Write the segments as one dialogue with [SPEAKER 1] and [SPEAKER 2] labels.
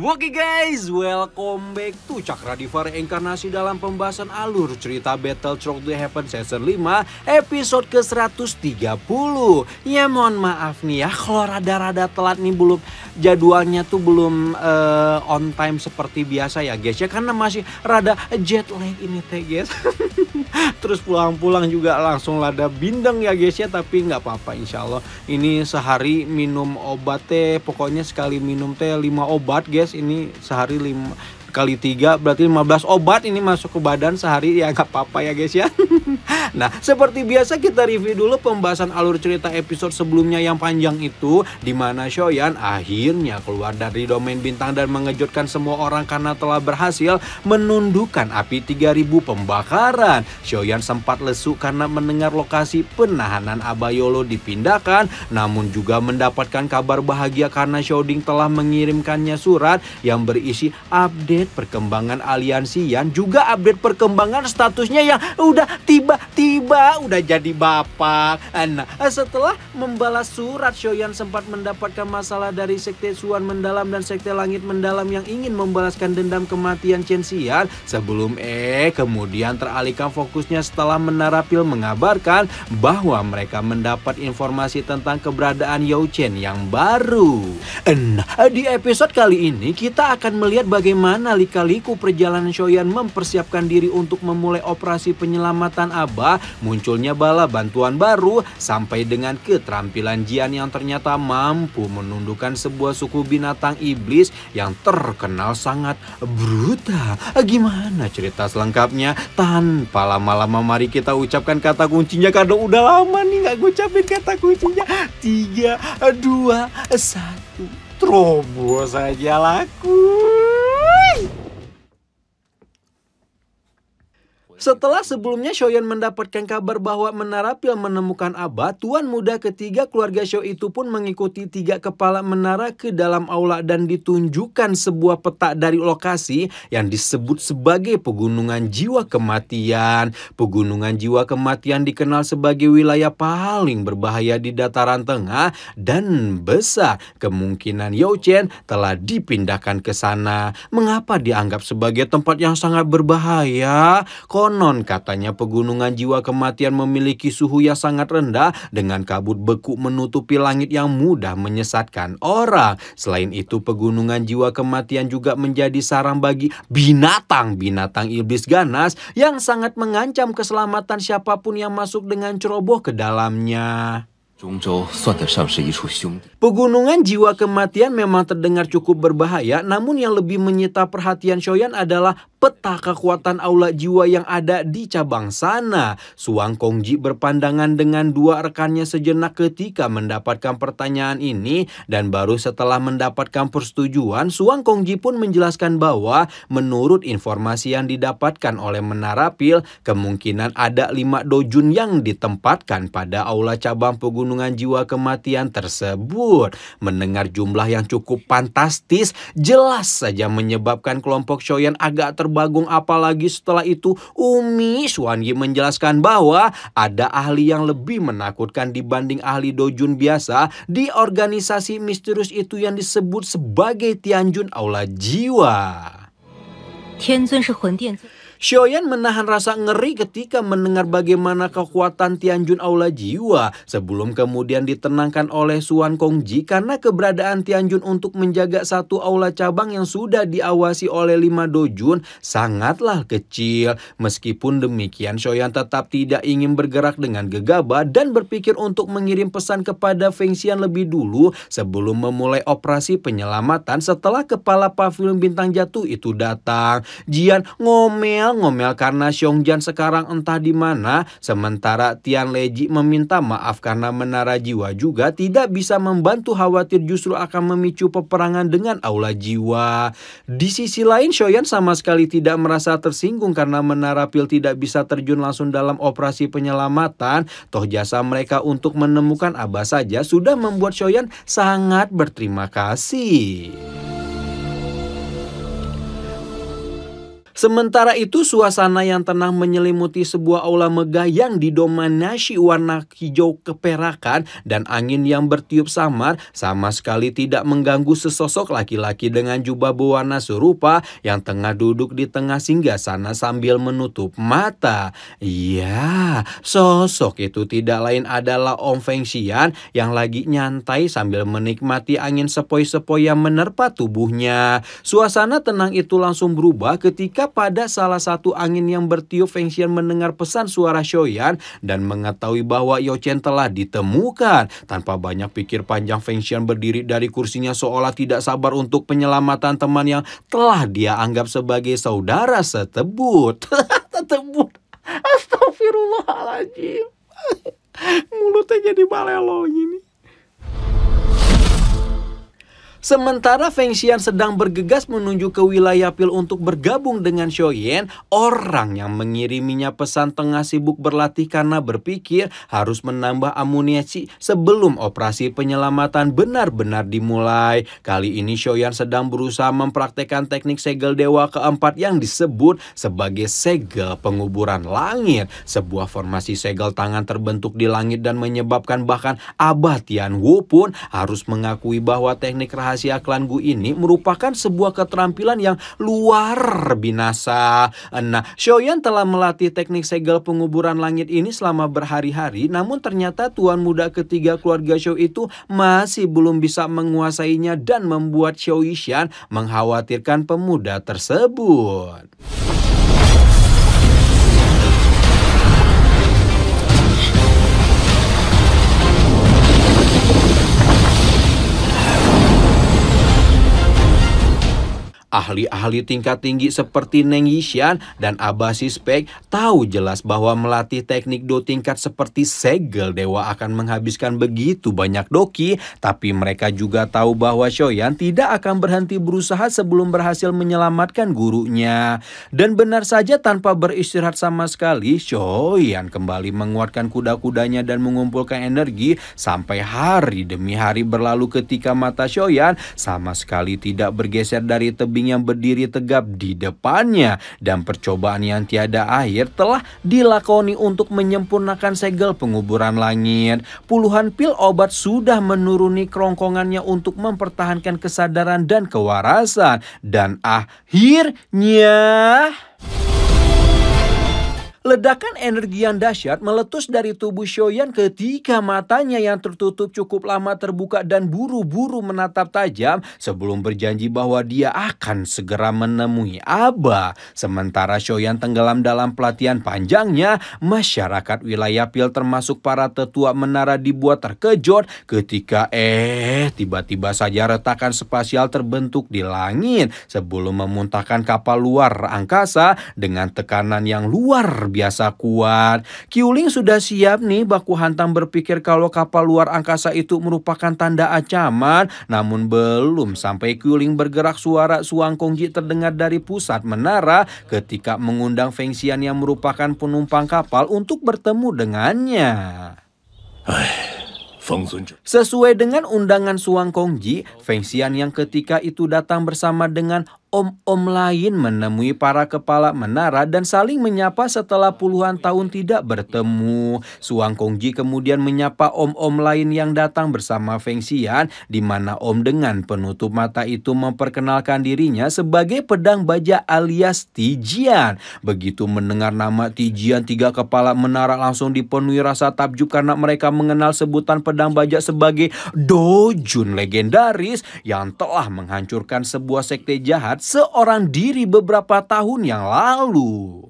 [SPEAKER 1] Oke guys, welcome back to Cakradiva Reinkarnasi dalam pembahasan alur cerita Battlethrough The Heaven Season 5 episode ke-130. Ya mohon maaf nih ya kalau rada-rada telat nih, belum jadwalnya tuh belum on time seperti biasa ya guys ya, karena masih rada jet lag ini teh guys. Terus pulang-pulang juga langsung lada bindeng ya guys ya, tapi nggak apa-apa insya Allah. Ini sehari minum obat teh, pokoknya sekali minum teh 5 obat guys. Ini sehari 5 kali 3 berarti 15 obat ini masuk ke badan sehari, ya nggak apa-apa ya guys ya. Nah seperti biasa kita review dulu pembahasan alur cerita episode sebelumnya yang panjang itu, dimana Shoyan akhirnya keluar dari domain bintang dan mengejutkan semua orang karena telah berhasil menundukkan api 3000 pembakaran. Shoyan sempat lesu karena mendengar lokasi penahanan Abayolo dipindahkan, namun juga mendapatkan kabar bahagia karena Showding telah mengirimkannya surat yang berisi update perkembangan aliansi Yan, juga update perkembangan statusnya yang udah tiba-tiba udah jadi bapak. Nah, setelah membalas surat, Shoyan sempat mendapatkan masalah dari Sekte Suan Mendalam dan Sekte Langit Mendalam yang ingin membalaskan dendam kematian Chen Xian sebelum kemudian teralihkan fokusnya setelah Menara Pil mengabarkan bahwa mereka mendapat informasi tentang keberadaan Yao Chen yang baru. Nah, di episode kali ini kita akan melihat bagaimana lika-liku perjalanan Shoyan mempersiapkan diri untuk memulai operasi penyelamatan Aba, munculnya bala bantuan baru, sampai dengan keterampilan Jian yang ternyata mampu menundukkan sebuah suku binatang iblis yang terkenal sangat brutal. Gimana cerita selengkapnya? Tanpa lama-lama mari kita ucapkan kata kuncinya, karena udah lama nih nggak ngucapin kata kuncinya. 3, 2, 1, terobos saja laku. Setelah sebelumnya Shoyan mendapatkan kabar bahwa Menara Pil menemukan Aba, tuan muda ketiga keluarga Shou itu pun mengikuti 3 kepala menara ke dalam aula dan ditunjukkan sebuah peta dari lokasi yang disebut sebagai Pegunungan Jiwa Kematian. Pegunungan Jiwa Kematian dikenal sebagai wilayah paling berbahaya di dataran tengah dan besar kemungkinan Yao Chen telah dipindahkan ke sana. Mengapa dianggap sebagai tempat yang sangat berbahaya? Konon katanya Pegunungan Jiwa Kematian memiliki suhu yang sangat rendah dengan kabut beku menutupi langit yang mudah menyesatkan orang. Selain itu, Pegunungan Jiwa Kematian juga menjadi sarang bagi binatang-binatang iblis ganas yang sangat mengancam keselamatan siapapun yang masuk dengan ceroboh ke dalamnya. Pegunungan Jiwa Kematian memang terdengar cukup berbahaya, namun yang lebih menyita perhatian Shoyan adalah peta kekuatan aula jiwa yang ada di cabang sana. Suang Kongji berpandangan dengan 2 rekannya sejenak ketika mendapatkan pertanyaan ini, dan baru setelah mendapatkan persetujuan, Suang Kongji pun menjelaskan bahwa menurut informasi yang didapatkan oleh Menara Pil, kemungkinan ada 5 dojun yang ditempatkan pada aula cabang Pegunungan Jiwa Kematian tersebut. Mendengar jumlah yang cukup fantastis, jelas saja menyebabkan kelompok Shoyan agak terbagung, apalagi setelah itu Umi Xuanyi menjelaskan bahwa ada ahli yang lebih menakutkan dibanding ahli dojun biasa di organisasi misterius itu yang disebut sebagai Tianjun Aula Jiwa. Shoyan menahan rasa ngeri ketika mendengar bagaimana kekuatan Tianjun Aula Jiwa sebelum kemudian ditenangkan oleh Suan Kongji karena keberadaan Tianjun untuk menjaga satu aula cabang yang sudah diawasi oleh 5 dojun sangatlah kecil. Meskipun demikian, Shoyan tetap tidak ingin bergerak dengan gegabah dan berpikir untuk mengirim pesan kepada Feng Xian lebih dulu sebelum memulai operasi penyelamatan setelah kepala pavilion bintang jatuh itu datang. Jian ngomel karena Xiongjian sekarang entah di mana, sementara Tian Leji meminta maaf karena Menara Jiwa juga tidak bisa membantu, khawatir justru akan memicu peperangan dengan aula jiwa. Di sisi lain, Shoyan sama sekali tidak merasa tersinggung karena Menara Pil tidak bisa terjun langsung dalam operasi penyelamatan. Toh jasa mereka untuk menemukan Aba saja sudah membuat Shoyan sangat berterima kasih. Sementara itu, suasana yang tenang menyelimuti sebuah aula megah yang didominasi warna hijau keperakan dan angin yang bertiup samar sama sekali tidak mengganggu sesosok laki-laki dengan jubah berwarna serupa yang tengah duduk di tengah singgasana sambil menutup mata. Iya, sosok itu tidak lain adalah Om Feng Xian yang lagi nyantai sambil menikmati angin sepoi-sepoi yang menerpa tubuhnya. Suasana tenang itu langsung berubah ketika pada salah satu angin yang bertiup, Feng Xian mendengar pesan suara Xiaoyan dan mengetahui bahwa Yao Chen telah ditemukan. Tanpa banyak pikir panjang, Feng Xian berdiri dari kursinya seolah tidak sabar untuk penyelamatan teman yang telah dia anggap sebagai saudara setebut. Setebut. Astagfirullahaladzim. Mulutnya jadi balelo gini. Sementara Feng Xian sedang bergegas menuju ke wilayah pil untuk bergabung dengan Xiaoyan, orang yang mengiriminya pesan tengah sibuk berlatih karena berpikir harus menambah amunisi sebelum operasi penyelamatan benar-benar dimulai. Kali ini Xiaoyan sedang berusaha mempraktekkan teknik segel dewa keempat yang disebut sebagai segel penguburan langit. Sebuah formasi segel tangan terbentuk di langit dan menyebabkan bahkan Abah Tianwu pun harus mengakui bahwa teknik rahasia klan Gu ini merupakan sebuah keterampilan yang luar binasa. Nah, Xiaoyan telah melatih teknik segel penguburan langit ini selama berhari-hari, namun ternyata tuan muda ketiga keluarga Xiao itu masih belum bisa menguasainya dan membuat Xiao Yishan mengkhawatirkan pemuda tersebut. Ahli-ahli tingkat tinggi seperti Neng Yishan dan Abah Sispek tahu jelas bahwa melatih teknik do tingkat seperti segel dewa akan menghabiskan begitu banyak doki, tapi mereka juga tahu bahwa Xiaoyan tidak akan berhenti berusaha sebelum berhasil menyelamatkan gurunya. Dan benar saja, tanpa beristirahat sama sekali, Xiaoyan kembali menguatkan kuda-kudanya dan mengumpulkan energi sampai hari demi hari berlalu ketika mata Xiaoyan sama sekali tidak bergeser dari tebing yang berdiri tegap di depannya, dan percobaan yang tiada akhir telah dilakoni untuk menyempurnakan segel penguburan langit. Puluhan pil obat sudah menuruni kerongkongannya untuk mempertahankan kesadaran dan kewarasan, dan akhirnya ledakan energi yang dahsyat meletus dari tubuh Xiaoyan ketika matanya yang tertutup cukup lama terbuka dan buru-buru menatap tajam sebelum berjanji bahwa dia akan segera menemui Abah. Sementara Xiaoyan tenggelam dalam pelatihan panjangnya, masyarakat wilayah pil termasuk para tetua menara dibuat terkejut ketika tiba-tiba saja retakan spasial terbentuk di langit sebelum memuntahkan kapal luar angkasa dengan tekanan yang luar biasa kuat. Qiuling sudah siap nih baku hantam berpikir kalau kapal luar angkasa itu merupakan tanda ancaman. Namun belum sampai Qiuling bergerak, suara Suang Kongji terdengar dari pusat menara ketika mengundang Feng Xian yang merupakan penumpang kapal untuk bertemu dengannya. Sesuai dengan undangan Suang Kongji, Feng Xian yang ketika itu datang bersama dengan om-om lain menemui para kepala menara dan saling menyapa setelah puluhan tahun tidak bertemu. Suang Kongji kemudian menyapa om-om lain yang datang bersama Feng Xian, di mana om dengan penutup mata itu memperkenalkan dirinya sebagai pedang baja alias Tijian. Begitu mendengar nama Tijian, tiga kepala menara langsung dipenuhi rasa takjub karena mereka mengenal sebutan pedang baja sebagai Dojun legendaris yang telah menghancurkan sebuah sekte jahat seorang diri beberapa tahun yang lalu.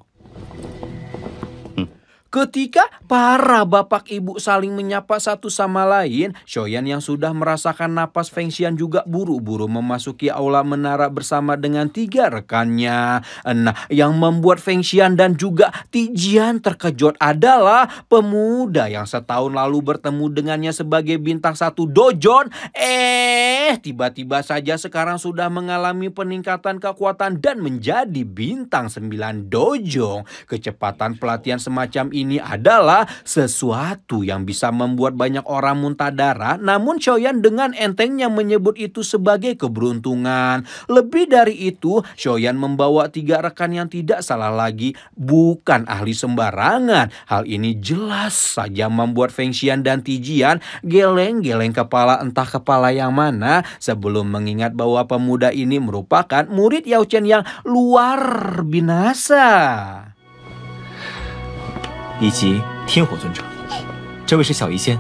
[SPEAKER 1] Ketika para bapak ibu saling menyapa satu sama lain, Xiaoyan yang sudah merasakan napas Feng Xian juga buru-buru memasuki aula menara bersama dengan tiga rekannya. Nah, yang membuat Feng Xian dan juga Tijian terkejut adalah pemuda yang setahun lalu bertemu dengannya sebagai bintang satu Dojon, tiba-tiba saja sekarang sudah mengalami peningkatan kekuatan dan menjadi bintang 9 dojong. Kecepatan pelatihan semacam ini adalah sesuatu yang bisa membuat banyak orang muntah darah, namun Shoyan dengan entengnya menyebut itu sebagai keberuntungan. Lebih dari itu, Shoyan membawa 3 rekan yang tidak salah lagi bukan ahli sembarangan. Hal ini jelas saja membuat Feng Xian dan Tijian geleng-geleng kepala, entah kepala yang mana, sebelum mengingat bahwa pemuda ini merupakan murid Yao Chen yang luar binasa.
[SPEAKER 2] 以及天火尊者，这位是小医仙。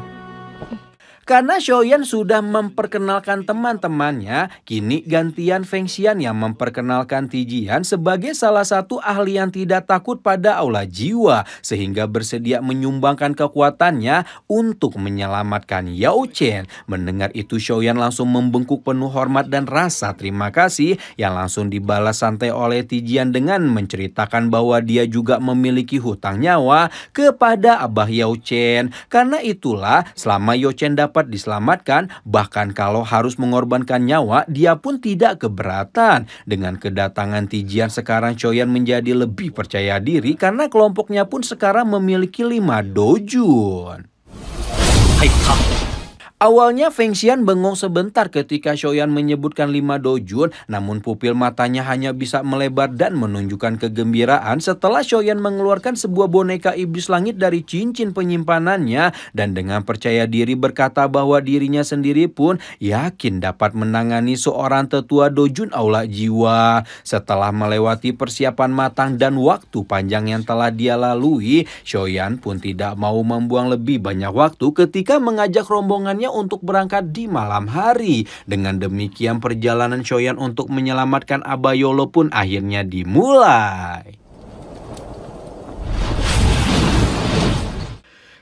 [SPEAKER 1] Karena Shoyan sudah memperkenalkan teman-temannya, kini gantian Feng Xian yang memperkenalkan Tijian sebagai salah satu ahli yang tidak takut pada aula jiwa, sehingga bersedia menyumbangkan kekuatannya untuk menyelamatkan Yao Chen. Mendengar itu, Shoyan langsung membengkuk penuh hormat dan rasa terima kasih yang langsung dibalas santai oleh Tijian dengan menceritakan bahwa dia juga memiliki hutang nyawa kepada Abah Yao Chen. Karena itulah selama Yao Chen dapat diselamatkan, bahkan kalau harus mengorbankan nyawa, dia pun tidak keberatan. Dengan kedatangan Tijian, sekarang Shoyan menjadi lebih percaya diri karena kelompoknya pun sekarang memiliki 5 dojun. Awalnya Feng Xian bengong sebentar ketika Shoyan menyebutkan 5 dojun, namun pupil matanya hanya bisa melebar dan menunjukkan kegembiraan setelah Shoyan mengeluarkan sebuah boneka iblis langit dari cincin penyimpanannya dan dengan percaya diri berkata bahwa dirinya sendiri pun yakin dapat menangani seorang tetua dojun aula jiwa. Setelah melewati persiapan matang dan waktu panjang yang telah dia lalui, Shoyan pun tidak mau membuang lebih banyak waktu ketika mengajak rombongannya untuk berangkat di malam hari. Dengan demikian perjalanan Shoyan untuk menyelamatkan Abayolo pun akhirnya dimulai.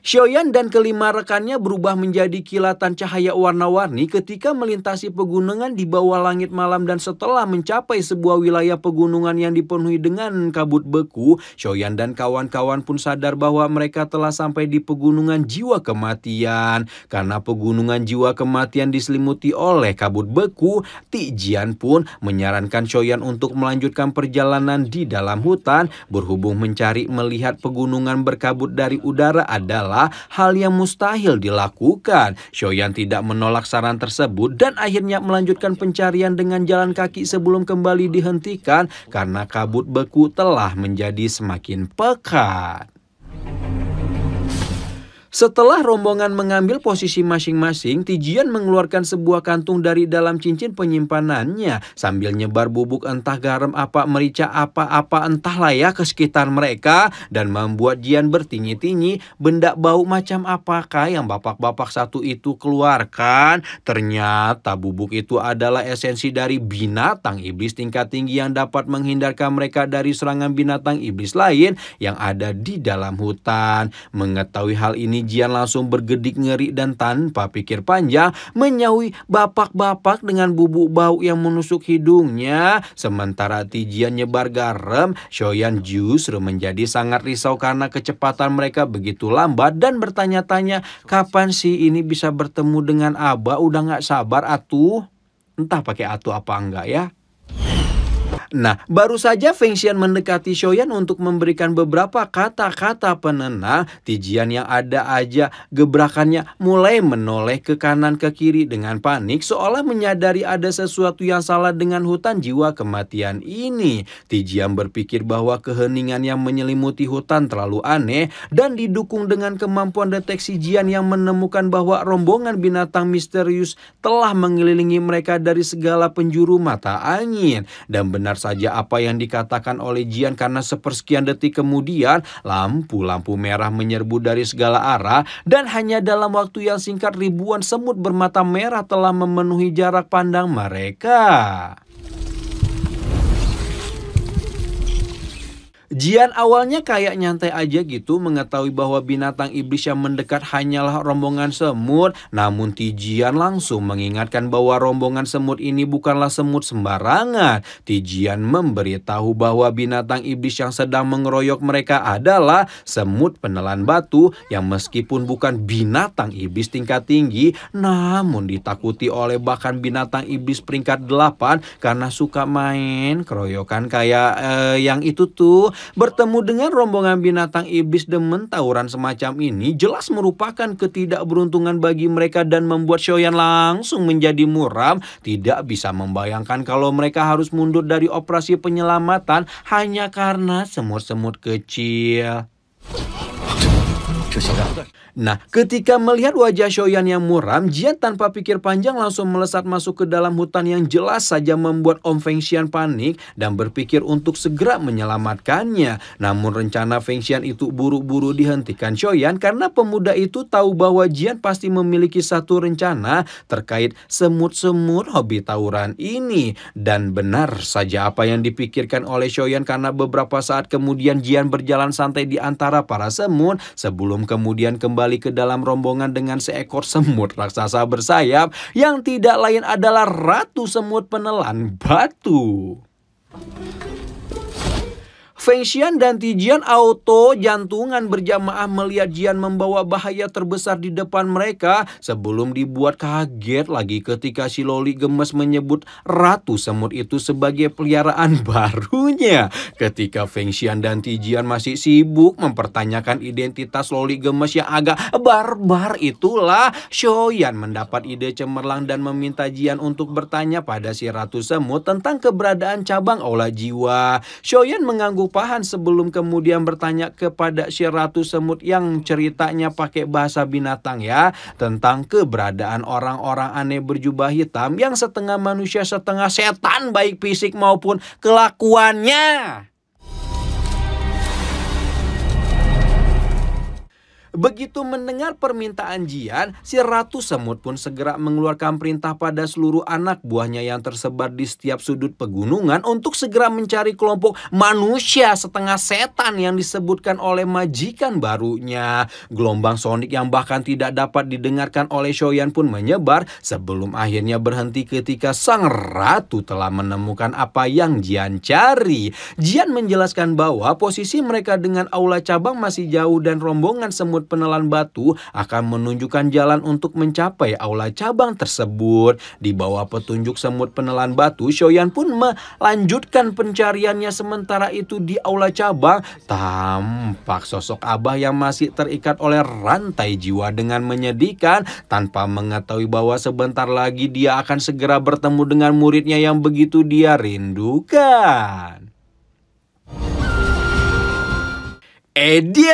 [SPEAKER 1] Shoyan dan kelima rekannya berubah menjadi kilatan cahaya warna-warni ketika melintasi pegunungan di bawah langit malam, dan setelah mencapai sebuah wilayah pegunungan yang dipenuhi dengan kabut beku, Shoyan dan kawan-kawan pun sadar bahwa mereka telah sampai di pegunungan jiwa kematian. Karena pegunungan jiwa kematian diselimuti oleh kabut beku, Tijian pun menyarankan Shoyan untuk melanjutkan perjalanan di dalam hutan. Berhubung mencari melihat pegunungan berkabut dari udara adalah hal yang mustahil dilakukan, Shoyan tidak menolak saran tersebut dan akhirnya melanjutkan pencarian dengan jalan kaki sebelum kembali dihentikan karena kabut beku telah menjadi semakin pekat. Setelah rombongan mengambil posisi masing-masing, Tijian mengeluarkan sebuah kantung dari dalam cincin penyimpanannya sambil nyebar bubuk entah garam apa merica apa-apa entahlah ya ke sekitar mereka dan membuat Jian bertinyi-tinyi benda bau macam apakah yang bapak-bapak satu itu keluarkan. Ternyata bubuk itu adalah esensi dari binatang iblis tingkat tinggi yang dapat menghindarkan mereka dari serangan binatang iblis lain yang ada di dalam hutan. Mengetahui hal ini, Jian langsung bergedik ngeri dan tanpa pikir panjang menyaui bapak-bapak dengan bubuk bau yang menusuk hidungnya. Sementara Tijian nyebar garam, Shoyan justru menjadi sangat risau karena kecepatan mereka begitu lambat dan bertanya-tanya, kapan sih ini bisa bertemu dengan Abah? Udah gak sabar atuh. Entah pakai atuh apa enggak ya. Nah, baru saja Feng Xian mendekati Shoyan untuk memberikan beberapa kata-kata penenang, Tijian yang ada aja gebrakannya mulai menoleh ke kanan ke kiri dengan panik seolah menyadari ada sesuatu yang salah dengan hutan jiwa kematian ini. Tijian berpikir bahwa keheningan yang menyelimuti hutan terlalu aneh dan didukung dengan kemampuan deteksi Jian yang menemukan bahwa rombongan binatang misterius telah mengelilingi mereka dari segala penjuru mata angin. Dan benar saja apa yang dikatakan oleh Jian karena sepersekian detik kemudian lampu-lampu merah menyerbu dari segala arah dan hanya dalam waktu yang singkat ribuan semut bermata merah telah memenuhi jarak pandang mereka. Jian awalnya kayak nyantai aja gitu mengetahui bahwa binatang iblis yang mendekat hanyalah rombongan semut. Namun Tijian langsung mengingatkan bahwa rombongan semut ini bukanlah semut sembarangan. Tijian memberitahu bahwa binatang iblis yang sedang mengeroyok mereka adalah semut penelan batu yang meskipun bukan binatang iblis tingkat tinggi, namun ditakuti oleh bahkan binatang iblis peringkat 8 karena suka main keroyokan kayak yang itu tuh. Bertemu dengan rombongan binatang iblis demen tawuran semacam ini jelas merupakan ketidakberuntungan bagi mereka dan membuat Xiaoyan langsung menjadi muram. Tidak bisa membayangkan kalau mereka harus mundur dari operasi penyelamatan hanya karena semut-semut kecil. Nah, ketika melihat wajah Xiaoyan yang muram, Jian tanpa pikir panjang langsung melesat masuk ke dalam hutan yang jelas saja membuat Om Fengxian panik dan berpikir untuk segera menyelamatkannya. Namun rencana Fengxian itu buru-buru dihentikan Xiaoyan karena pemuda itu tahu bahwa Jian pasti memiliki satu rencana terkait semut-semut hobi tawuran ini. Dan benar saja apa yang dipikirkan oleh Xiaoyan karena beberapa saat kemudian Jian berjalan santai di antara para semut sebelum kemudian kembali ke dalam rombongan dengan seekor semut raksasa bersayap yang tidak lain adalah ratu semut penelan batu. Fengxian dan Tijian auto jantungan berjamaah melihat Jian membawa bahaya terbesar di depan mereka sebelum dibuat kaget lagi ketika si Loli gemes menyebut ratu semut itu sebagai peliharaan barunya. Ketika Fengxian dan Tijian masih sibuk mempertanyakan identitas Loli gemes yang agak barbar itulah, Xiaoyan mendapat ide cemerlang dan meminta Jian untuk bertanya pada si ratu semut tentang keberadaan cabang aula jiwa. Xiaoyan mengangguk pahan sebelum kemudian bertanya kepada si ratu semut yang ceritanya pakai bahasa binatang ya, tentang keberadaan orang-orang aneh berjubah hitam yang setengah manusia setengah setan baik fisik maupun kelakuannya. Begitu mendengar permintaan Jian, si ratu semut pun segera mengeluarkan perintah pada seluruh anak buahnya yang tersebar di setiap sudut pegunungan untuk segera mencari kelompok manusia setengah setan yang disebutkan oleh majikan barunya. Gelombang sonik yang bahkan tidak dapat didengarkan oleh Xiaoyan pun menyebar sebelum akhirnya berhenti ketika sang ratu telah menemukan apa yang Jian cari. Jian menjelaskan bahwa posisi mereka dengan aula cabang masih jauh dan rombongan semut penelan batu akan menunjukkan jalan untuk mencapai aula cabang tersebut. Di bawah petunjuk semut penelan batu, Xiaoyan pun melanjutkan pencariannya. Sementara itu di aula cabang tampak sosok Abah yang masih terikat oleh rantai jiwa dengan menyedihkan tanpa mengetahui bahwa sebentar lagi dia akan segera bertemu dengan muridnya yang begitu dia rindukan. Edian,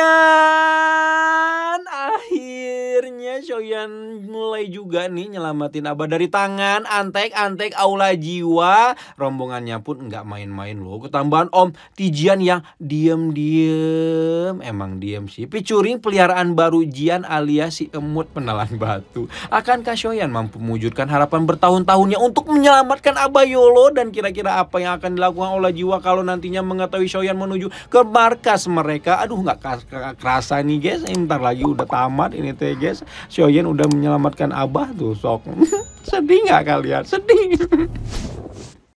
[SPEAKER 1] akhirnya Xiaoyan mulai juga nih nyelamatin Abah dari tangan antek-antek aula jiwa. Rombongannya pun nggak main-main loh. Ketambahan Om Tijian yang diem-diem, emang diem sih. Picuring peliharaan baru Jian alias si emut penelan batu. Akankah Xiaoyan mampu mewujudkan harapan bertahun-tahunnya untuk menyelamatkan Abah Yolo? Dan kira-kira apa yang akan dilakukan aula jiwa kalau nantinya mengetahui Xiaoyan menuju ke markas mereka? Aduh, nggak kerasa nih guys, bentar lagi udah tamat ini teh guys. Xiaoyan udah menyelamatkan Abah tuh sok. Sedih nggak kalian? Sedih.